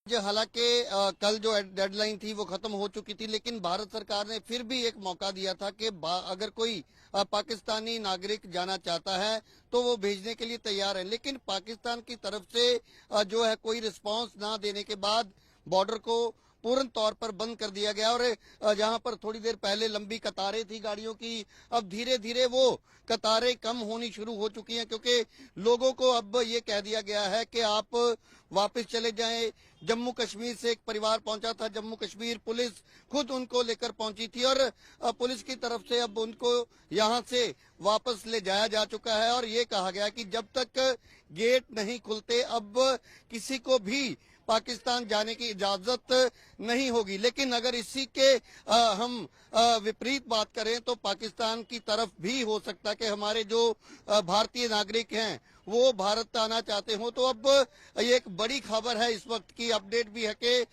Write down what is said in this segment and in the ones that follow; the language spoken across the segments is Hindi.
जो हालांकि कल जो डेडलाइन थी वो खत्म हो चुकी थी, लेकिन भारत सरकार ने फिर भी एक मौका दिया था कि अगर कोई पाकिस्तानी नागरिक जाना चाहता है तो वो भेजने के लिए तैयार है। लेकिन पाकिस्तान की तरफ से जो है कोई रिस्पांस ना देने के बाद बॉर्डर को पूर्ण तौर पर बंद कर दिया गया। और जहां पर थोड़ी देर पहले लंबी कतारें थी गाड़ियों की, अब धीरे धीरे वो कतारें कम होनी शुरू हो चुकी हैं, क्योंकि लोगों को अब ये कह दिया गया है कि आप वापस चले जाएं। जम्मू कश्मीर से एक परिवार पहुंचा था, जम्मू कश्मीर पुलिस खुद उनको लेकर पहुंची थी और पुलिस की तरफ से अब उनको यहां से वापस ले जाया जा चुका है। और ये कहा गया कि जब तक गेट नहीं खुलते अब किसी को भी पाकिस्तान जाने की इजाजत नहीं होगी। लेकिन अगर इसी के हम विपरीत बात करें तो पाकिस्तान की तरफ भी हो सकता है कि हमारे जो भारतीय नागरिक हैं वो भारत आना चाहते हो। तो अब ये एक बड़ी खबर है, इस वक्त की अपडेट भी है कि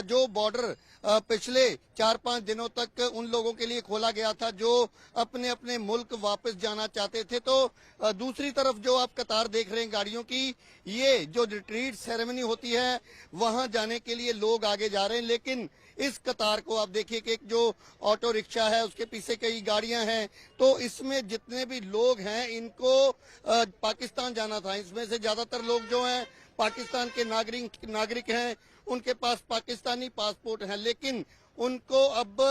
जो बॉर्डर पिछले 4-5 दिनों तक उन लोगों के लिए खोला गया था जो अपने अपने मुल्क वापस जाना चाहते थे, तो दूसरी तरफ जो आप कतार देख रहे हैं गाड़ियों की, ये जो रिट्रीट सेरेमनी होती है वहां जाने के लिए लोग आगे जा रहे हैं। लेकिन इस कतार को आप देखिए कि एक जो ऑटो रिक्शा है उसके पीछे कई गाड़ियां हैं, तो इसमें जितने भी लोग हैं इनको पाकिस्तान जाना था। इसमें से ज्यादातर लोग जो हैं पाकिस्तान के नागरिक हैं, उनके पास पाकिस्तानी पासपोर्ट है, लेकिन उनको अब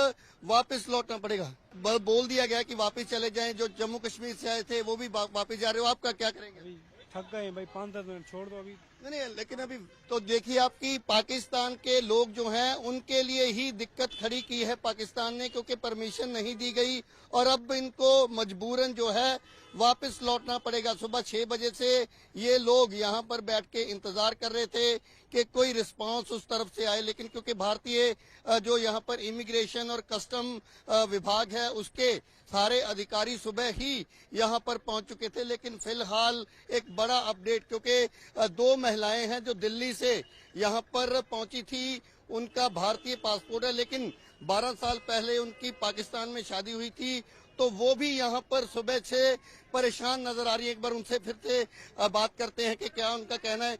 वापस लौटना पड़ेगा। बोल दिया गया कि वापस चले जाएं। जो जम्मू कश्मीर से आए थे वो भी वापस जा रहे हो, आपका क्या करेंगे? थक गए भाई, 5-10 मिनट छोड़ दो अभी। नहीं, लेकिन अभी तो देखिए आपकी पाकिस्तान के लोग जो हैं उनके लिए ही दिक्कत खड़ी की है पाकिस्तान ने, क्योंकि परमिशन नहीं दी गई और अब इनको मजबूरन जो है वापस लौटना पड़ेगा। सुबह 6 बजे से ये लोग यहाँ पर बैठ के इंतजार कर रहे थे कि कोई रिस्पांस उस तरफ से आए, लेकिन क्योंकि भारतीय जो यहाँ पर इमिग्रेशन और कस्टम विभाग है उसके सारे अधिकारी सुबह ही यहाँ पर पहुंच चुके थे। लेकिन फिलहाल एक बड़ा अपडेट, क्योंकि 2 महिलाएं हैं जो दिल्ली से यहाँ पर पहुंची थी, उनका भारतीय पासपोर्ट है, लेकिन 12 साल पहले उनकी पाकिस्तान में शादी हुई थी, तो वो भी यहाँ पर सुबह से परेशान नजर आ रही है। एक बार उनसे फिर से बात करते हैं कि क्या उनका कहना है।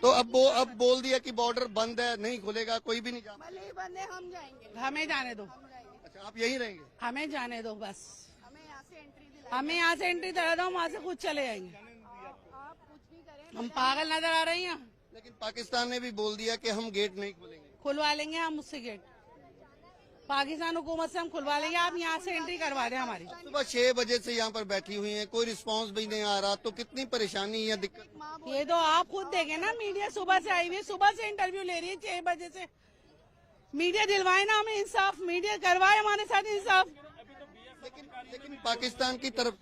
तो अब बोल दिया कि बॉर्डर बंद है, नहीं खुलेगा, कोई भी नहीं जा। भले ही बंद है, हम जाएंगे। हमें जाने दो। अच्छा, आप यहीं रहेंगे? हमें जाने दो बस। हमें यहाँ से एंट्री दिला। हमें यहाँ से एंट्री दिला दो, वहाँ से खुद चले जाएंगे। आप कुछ भी करें, हम पागल नजर आ रही हैं। लेकिन पाकिस्तान ने भी बोल दिया कि हम गेट नहीं खोलेंगे। खुलवा लेंगे हम उससे गेट, पाकिस्तान हुकूमत से हम खुलवा लेंगे। आप यहाँ से एंट्री करवा दें हमारी। सुबह 6 बजे से यहाँ पर बैठी हुई हैं, कोई रिस्पांस भी नहीं आ रहा, तो कितनी परेशानी है, दिक्कत। ये तो आप खुद देखें ना, मीडिया सुबह से आई हुई है, सुबह से इंटरव्यू ले रही है 6 बजे से। मीडिया दिलवाए ना हमें इंसाफ, मीडिया करवाए हमारे साथ इंसाफ। लेकिन पाकिस्तान की तरफ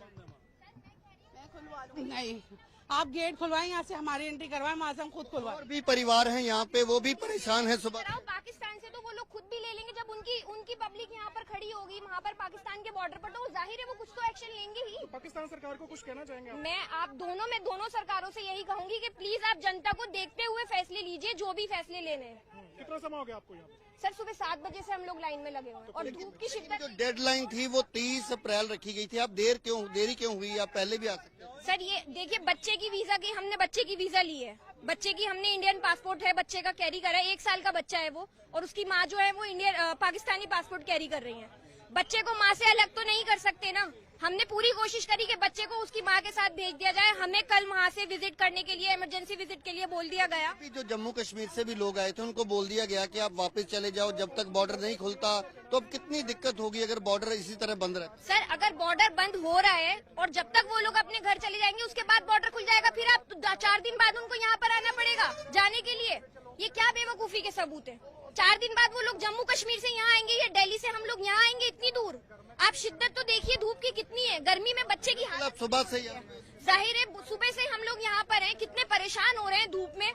मैं खुलवा लूंगी। नहीं, आप गेट खुलवाएं, यहाँ से हमारी एंट्री करवाएं, वहाँ से हम खुद खुलवाएं। और भी परिवार हैं यहाँ पे, वो भी परेशान है। सुबह पाकिस्तान से तो वो लोग खुद भी ले लेंगे, जब उनकी पब्लिक यहाँ पर खड़ी होगी वहाँ पर पाकिस्तान के बॉर्डर पर, तो जाहिर है वो कुछ तो एक्शन लेंगे ही। पाकिस्तान सरकार को कुछ कहना चाहेंगे आप? मैं दोनों सरकारों से यही कहूंगी कि प्लीज आप जनता को देखते हुए फैसले लीजिए, जो भी फैसले लेने हैं। कितना समय हो गया आपको यहाँ? सर सुबह 7 बजे से हम लोग लाइन में लगे हुए हैं और धूप की शिद्दत। जो डेडलाइन थी वो 30 अप्रैल रखी गई थी, आप देरी क्यों हुई? आप पहले भी आ सकते थे। सर ये देखिए, बच्चे की वीजा की हमने बच्चे की वीजा ली है, बच्चे की हमने इंडियन पासपोर्ट है, बच्चे का कैरी करा है, 1 साल का बच्चा है वो, और उसकी माँ जो है वो पाकिस्तानी पासपोर्ट कैरी कर रही है। बच्चे को माँ से अलग तो नहीं कर सकते ना। हमने पूरी कोशिश करी कि बच्चे को उसकी माँ के साथ भेज दिया जाए। हमें कल वहाँ से विजिट करने के लिए, इमरजेंसी विजिट के लिए बोल दिया गया। जो जम्मू कश्मीर से भी लोग आए थे उनको बोल दिया गया कि आप वापस चले जाओ, जब तक बॉर्डर नहीं खुलता। तो अब कितनी दिक्कत होगी अगर बॉर्डर इसी तरह बंद रहे? सर अगर बॉर्डर बंद हो रहा है और जब तक वो लोग अपने घर चले जाएंगे उसके बाद बॉर्डर खुल जाएगा, फिर आप 4 दिन बाद उनको यहाँ पर आना पड़ेगा जाने के लिए। ये क्या बेवकूफी के सबूत है? 4 दिन बाद वो लोग जम्मू कश्मीर से यहाँ आएंगे या दिल्ली से हम लोग यहाँ आएंगे इतनी दूर? आप शिद्दत तो देखिए धूप की कितनी है, गर्मी में बच्चे की हालत। सुबह से जाहिर है सुबह से हम लोग यहाँ पर हैं, कितने परेशान हो रहे हैं धूप में।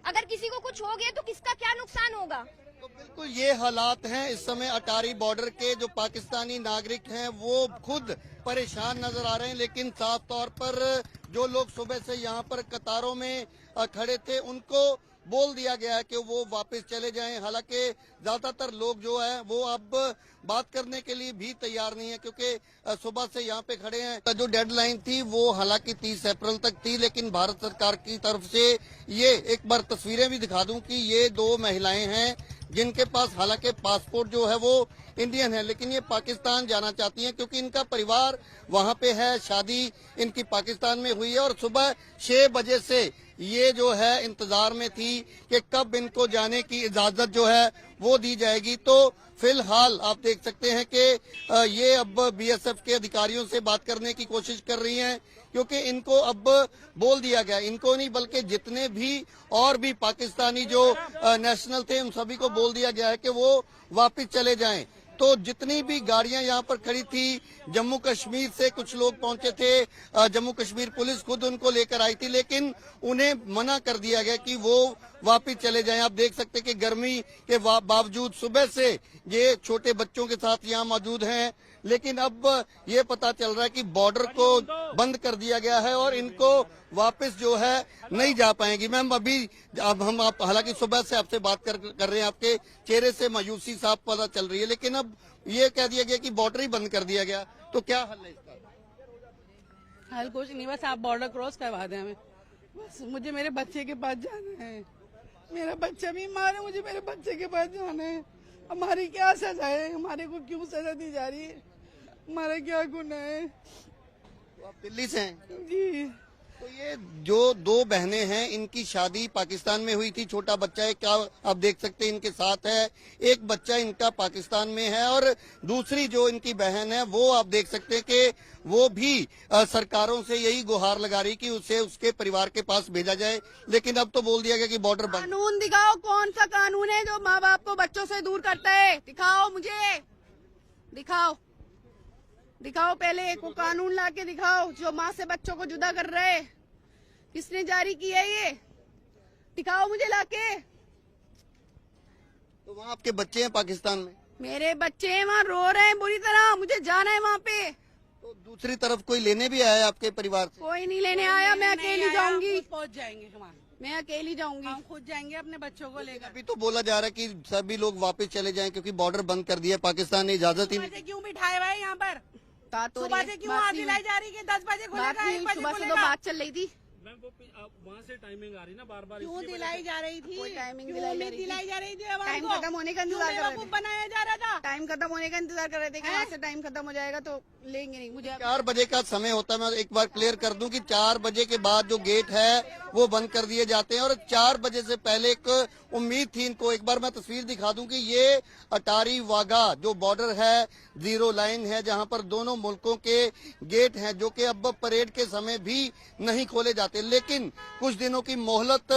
अगर किसी को कुछ हो गया तो किसका क्या नुकसान होगा? तो बिल्कुल ये हालात हैं इस समय अटारी बॉर्डर के। जो पाकिस्तानी नागरिक हैं वो खुद परेशान नजर आ रहे हैं, लेकिन साफ तौर पर जो लोग सुबह से यहाँ पर कतारों में खड़े थे उनको बोल दिया गया है कि वो वापस चले जाएं। हालांकि ज्यादातर लोग जो है वो अब बात करने के लिए भी तैयार नहीं है, क्योंकि सुबह से यहाँ पे खड़े हैं। जो डेडलाइन थी वो हालांकि 30 अप्रैल तक थी, लेकिन भारत सरकार की तरफ से ये एक बार तस्वीरें भी दिखा दूं कि ये 2 महिलाएं हैं जिनके पास हालांकि पासपोर्ट जो है वो इंडियन है, लेकिन ये पाकिस्तान जाना चाहती हैं क्योंकि इनका परिवार वहाँ पे है, शादी इनकी पाकिस्तान में हुई है और सुबह 6 बजे से ये जो है इंतजार में थी कि कब इनको जाने की इजाजत जो है वो दी जाएगी। तो फिलहाल आप देख सकते हैं कि ये अब बीएसएफ के अधिकारियों से बात करने की कोशिश कर रही हैं, क्योंकि इनको अब बोल दिया गया, इनको नहीं बल्कि जितने भी और भी पाकिस्तानी जो नेशनल थे उन सभी को बोल दिया गया है कि वो वापस चले जाएं। तो जितनी भी गाड़ियां यहाँ पर खड़ी थी, जम्मू कश्मीर से कुछ लोग पहुंचे थे, जम्मू कश्मीर पुलिस खुद उनको लेकर आई थी, लेकिन उन्हें मना कर दिया गया कि वो वापस चले जाएं। आप देख सकते हैं कि गर्मी के बावजूद सुबह से ये छोटे बच्चों के साथ यहाँ मौजूद हैं, लेकिन अब ये पता चल रहा है कि बॉर्डर को बंद कर दिया गया है और इनको वापस जो है नहीं जा पाएंगी। मैम अभी अब हम आप हालांकि सुबह से आपसे बात कर रहे हैं, आपके चेहरे से मायूसी साफ पता चल रही है, लेकिन अब ये कह दिया गया कि बॉर्डर ही बंद कर दिया गया, तो क्या हल है इसका? हल कुछ नहीं, बस आप बॉर्डर क्रॉस करवा दें हमें, बस मुझे मेरे बच्चे के पास जाना है, मेरा बच्चा बीमार है, मुझे मेरे बच्चे के पास जाना है। हमारी क्या सजा है, हमारे को क्यों सजा दी जा रही है, हमारा क्या गुनाह है? तो आप दिल्ली से हैं? जी। तो ये जो 2 बहनें हैं इनकी शादी पाकिस्तान में हुई थी, छोटा बच्चा है, क्या आप देख सकते हैं इनके साथ है, एक बच्चा इनका पाकिस्तान में है और दूसरी जो इनकी बहन है वो आप देख सकते हैं कि वो भी सरकारों से यही गुहार लगा रही कि उसे उसके परिवार के पास भेजा जाए, लेकिन अब तो बोल दिया गया कि बॉर्डर बंद। कानून दिखाओ, कौन सा कानून है जो माँ बाप को बच्चों से दूर करता है? दिखाओ मुझे, दिखाओ दिखाओ, पहले एक कानून लाके दिखाओ जो माँ से बच्चों को जुदा कर रहा है। किसने जारी किया ये? दिखाओ मुझे लाके। तो वहाँ आपके बच्चे हैं पाकिस्तान में? मेरे बच्चे हैं वहाँ, रो रहे हैं बुरी तरह, मुझे जाना है वहाँ पे। तो दूसरी तरफ कोई लेने भी आया है आपके परिवार से? कोई नहीं लेने आया, मैं अकेली जाऊंगी, पहुँच जाएंगे हम, मैं अकेली जाऊंगी, हम खुद जाएंगे अपने बच्चों को लेकर। अभी तो बोला जा रहा है कि सभी लोग वापस चले जाएं क्योंकि बॉर्डर बंद कर दिया, पाकिस्तान ने इजाजत ही नहीं। क्यों बिठाए हुए यहाँ पर? सुबह से क्यों बात हाथ दिलाई जा रही है? 10 बजे खुलेगा, 1 बजे सुबह से तो खुलेगा। बात चल रही थी, मैम वो वहाँ से टाइमिंग आ रही ना बार बार, क्यों दिलाई जा रही थी? कोई टाइमिंग क्यों दिलाई जा उम्मीद रही थी? दिलाई जा रही थी? टाइम खत्म होने का इंतजार कर रहे थे, बनाया जा रहा था, टाइम खत्म होने का इंतजार कर रहे थे कि वहाँ से टाइम खत्म हो जाएगा तो लेंगे नहीं। मुझे 4 बजे का समय होता है, मैं एक बार क्लियर कर दूं कि 4 बजे के बाद जो गेट है वो बंद कर दिए जाते हैं और 4 बजे से पहले एक उम्मीद थी इनको। एक बार मैं तस्वीर दिखा दूं कि ये अटारी वाघा जो बॉर्डर है, 0 लाइन है जहां पर दोनों मुल्कों के गेट हैं, जो कि अब परेड के समय भी नहीं खोले जाते, लेकिन कुछ दिनों की मोहलत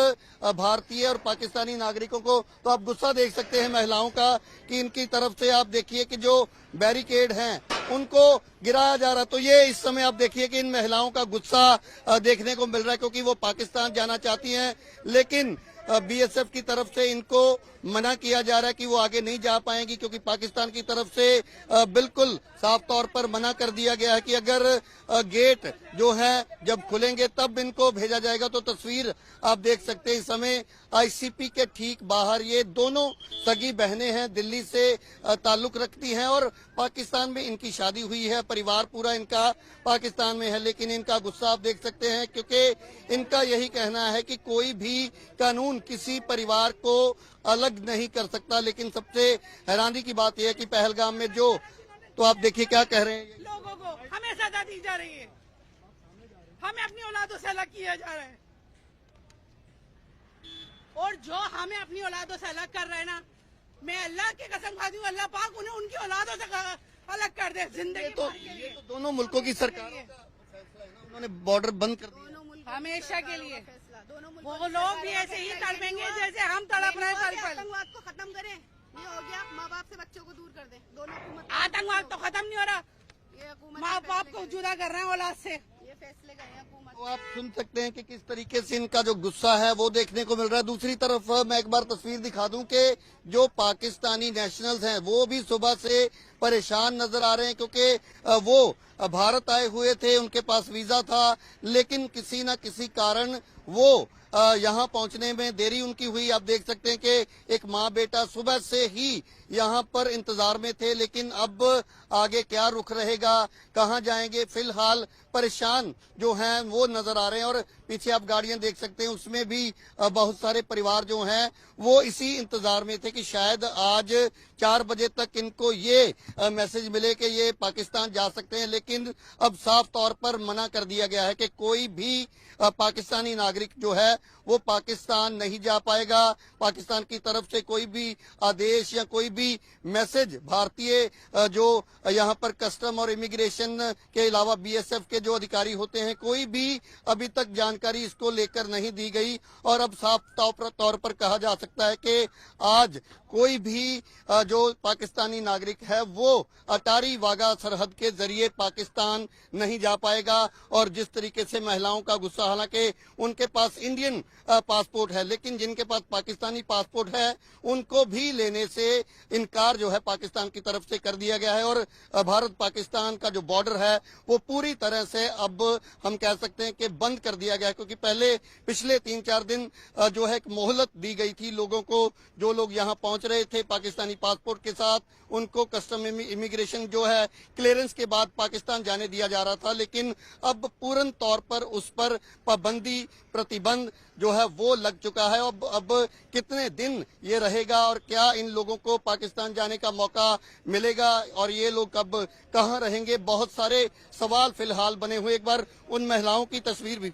भारतीय और पाकिस्तानी नागरिकों को। तो आप गुस्सा देख सकते हैं महिलाओं का कि इनकी तरफ से आप देखिए कि जो बैरिकेड हैं उनको गिराया जा रहा। तो ये इस समय आप देखिए कि इन महिलाओं का गुस्सा देखने को मिल रहा है, क्योंकि वो पाकिस्तान जाना चाहती हैं, लेकिन बीएसएफ की तरफ से इनको मना किया जा रहा है कि वो आगे नहीं जा पाएंगी, क्योंकि पाकिस्तान की तरफ से बिल्कुल साफ तौर पर मना कर दिया गया है कि अगर गेट जो है जब खुलेंगे तब इनको भेजा जाएगा। तो तस्वीर आप देख सकते हैं इस समय आईसीपी के ठीक बाहर ये दोनों सगी बहनें हैं, दिल्ली से ताल्लुक रखती हैं और पाकिस्तान में इनकी शादी हुई है, परिवार पूरा इनका पाकिस्तान में है, लेकिन इनका गुस्सा आप देख सकते हैं क्योंकि इनका यही कहना है कि कोई भी कानून किसी परिवार को अलग नहीं कर सकता। लेकिन सबसे हैरानी की बात यह है कि पहलगाम में जो, तो आप देखिए क्या कह रहे हैं, लोगों को हमें सजा दी जा रही है, हमें अपनी औलादों से अलग किया जा रहा है, और जो हमें अपनी औलादों से अलग कर रहे हैं ना, मैं अल्लाह की कसम खाती हूँ, अल्लाह पाक उन्हें उनकी औलादों से अलग कर दे जिंदगी तो भर के लिए। ये तो दोनों मुल्कों की सरकार का फैसला है ना, उन्होंने बॉर्डर बंद कर दिया हमेशा के लिए। दोनों वो लोग भी ऐसे ही तड़पेंगे जैसे हम तड़प रहे हैं पल पल। आतंकवाद को खत्म करें, ये हो गया, माँ बाप से बच्चों को दूर कर दें। दोनों हुकूमत आतंकवाद तो खत्म नहीं हो रहा, ये हुकूमत माँ बाप को जुदा कर रहे हैं औलाद से। ये फैसले करें हुकूमत। तो आप सुन सकते हैं कि किस तरीके से इनका जो गुस्सा है वो देखने को मिल रहा है। दूसरी तरफ मैं एक बार तस्वीर दिखा दूं कि जो पाकिस्तानी नेशनल्स हैं वो भी सुबह से परेशान नजर आ रहे हैं, क्योंकि वो भारत आए हुए थे, उनके पास वीजा था, लेकिन किसी न किसी कारण वो यहाँ पहुंचने में देरी उनकी हुई। आप देख सकते हैं कि एक माँ बेटा सुबह से ही यहाँ पर इंतजार में थे, लेकिन अब आगे क्या रुख रहेगा, कहाँ जाएंगे, फिलहाल परेशान जो हैं वो नजर आ रहे हैं। और पीछे आप गाड़ियां देख सकते हैं, उसमें भी बहुत सारे परिवार जो हैं वो इसी इंतजार में थे कि शायद आज 4 बजे तक इनको ये मैसेज मिले कि ये पाकिस्तान जा सकते हैं। लेकिन अब साफ तौर पर मना कर दिया गया है कि कोई भी पाकिस्तानी नागरिक जो है वो पाकिस्तान नहीं जा पाएगा। पाकिस्तान की तरफ से कोई भी आदेश या कोई भी मैसेज भारतीय जो यहाँ पर कस्टम और इमिग्रेशन के अलावा बीएसएफ के जो अधिकारी होते हैं, कोई भी अभी तक जानकारी इसको लेकर नहीं दी गई। और अब साफ तौर पर कहा जा सकता है कि आज कोई भी जो पाकिस्तानी नागरिक है वो अटारी वाघा सरहद के जरिए पाकिस्तान नहीं जा पाएगा। और जिस तरीके से महिलाओं का गुस्सा, हालांकि उनके पास इंडियन पासपोर्ट है, लेकिन जिनके पास पाकिस्तानी पासपोर्ट है उनको भी लेने से इनकार जो है पाकिस्तान की तरफ से कर दिया गया है। और भारत पाकिस्तान का जो बॉर्डर है वो पूरी तरह से अब हम कह सकते हैं कि बंद कर दिया गया है, क्योंकि पहले पिछले 3-4 दिन जो है एक मोहलत दी गई थी लोगों को। जो लोग यहाँ पहुंच रहे थे पाकिस्तानी पासपोर्ट के साथ, उनको कस्टम इमिग्रेशन जो है क्लियरेंस के बाद पाकिस्तान जाने दिया जा रहा था। लेकिन अब पूर्ण तौर पर उस पर पाबंदी, प्रतिबंध जो है वो लग चुका है। अब कितने दिन ये रहेगा और क्या इन लोगों को पाकिस्तान जाने का मौका मिलेगा और ये लोग अब कहाँ रहेंगे, बहुत सारे सवाल फिलहाल बने हुए। एक बार उन महिलाओं की तस्वीर भी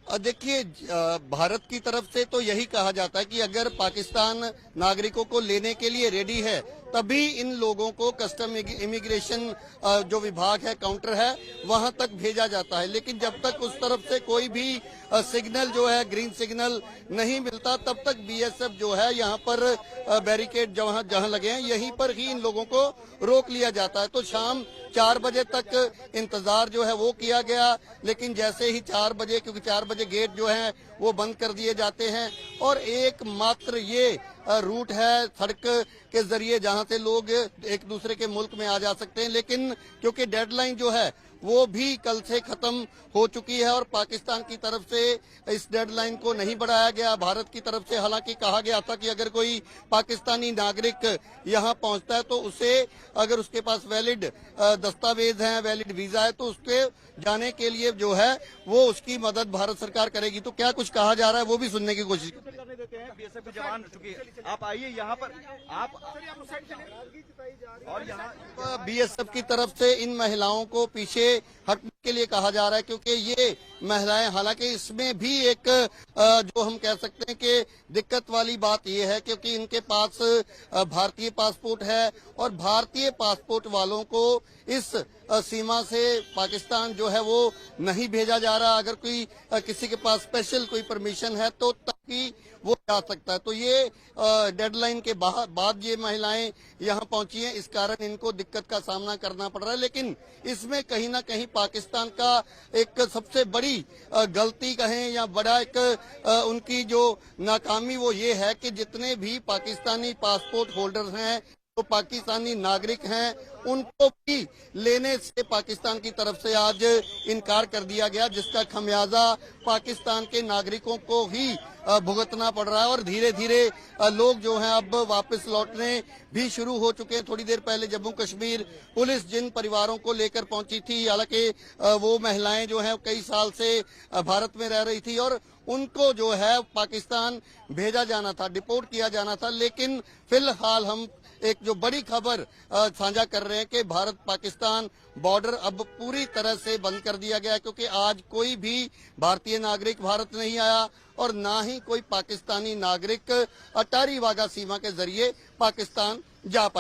देखिए, भारत की तरफ से तो यही कहा जाता है कि अगर पाकिस्तान नागरिकों को लेने के लिए रेडी है तभी इन लोगों को कस्टम इमिग्रेशन जो विभाग है, काउंटर है, वहां तक भेजा जाता है। लेकिन जब तक उस तरफ से कोई भी सिग्नल जो है, ग्रीन सिग्नल नहीं मिलता, तब तक बीएसएफ जो है यहाँ पर बैरिकेड जहां लगे हैं यहीं पर ही इन लोगों को रोक लिया जाता है। तो शाम 4 बजे तक इंतजार जो है वो किया गया, लेकिन जैसे ही 4 बजे, क्योंकि 4 बजे गेट जो है वो बंद कर दिए जाते हैं और एकमात्र ये रूट है सड़क के जरिए जहां से लोग एक दूसरे के मुल्क में आ जा सकते हैं। लेकिन क्योंकि डेडलाइन जो है वो भी कल से खत्म हो चुकी है और पाकिस्तान की तरफ से इस डेडलाइन को नहीं बढ़ाया गया। भारत की तरफ से हालांकि कहा गया था कि अगर कोई पाकिस्तानी नागरिक यहां पहुंचता है तो उसे, अगर उसके पास वैलिड दस्तावेज हैं, वैलिड वीजा है, तो उसके जाने के लिए जो है वो उसकी मदद भारत सरकार करेगी। तो क्या कुछ कहा जा रहा है वो भी सुनने की कोशिश करने देते हैं। बीएसएफ के जवान, चुकी आप आइए यहाँ पर, आप और यहाँ बीएसएफ की तरफ से इन महिलाओं को पीछे हटने के लिए कहा जा रहा है, क्योंकि ये महिलाएं, हालांकि इसमें भी एक जो हम कह सकते हैं कि दिक्कत वाली बात ये है क्योंकि इनके पास भारतीय पासपोर्ट है और भारतीय पासपोर्ट वालों को इस सीमा से पाकिस्तान जो है वो नहीं भेजा जा रहा। अगर कोई किसी के पास स्पेशल कोई परमिशन है तो तभी वो जा सकता है। तो ये डेडलाइन के बाद ये महिलाएं यहाँ पहुंची हैं, इस कारण इनको दिक्कत का सामना करना पड़ रहा है। लेकिन इसमें कहीं ना कहीं पाकिस्तान का एक सबसे बड़ी गलती कहें या बड़ा एक उनकी जो नाकामी वो ये है कि जितने भी पाकिस्तानी पासपोर्ट होल्डर्स हैं, तो पाकिस्तानी नागरिक हैं, उनको भी लेने से पाकिस्तान की तरफ से आज इनकार कर दिया गया, जिसका खमियाजा पाकिस्तान के नागरिकों को ही भुगतना पड़ रहा है। और धीरे धीरे लोग जो हैं अब वापस लौटने भी शुरू हो चुके हैं। थोड़ी देर पहले जम्मू कश्मीर पुलिस जिन परिवारों को लेकर पहुंची थी, हालांकि वो महिलाएं जो हैं कई साल से भारत में रह रही थी और उनको जो है पाकिस्तान भेजा जाना था, डिपोर्ट किया जाना था। लेकिन फिलहाल हम एक जो बड़ी खबर साझा कर रहे हैं कि भारत पाकिस्तान बॉर्डर अब पूरी तरह से बंद कर दिया गया, क्योंकि आज कोई भी भारतीय नागरिक भारत नहीं आया और ना ही कोई पाकिस्तानी नागरिक अटारी वाघा सीमा के जरिए पाकिस्तान जा पाया।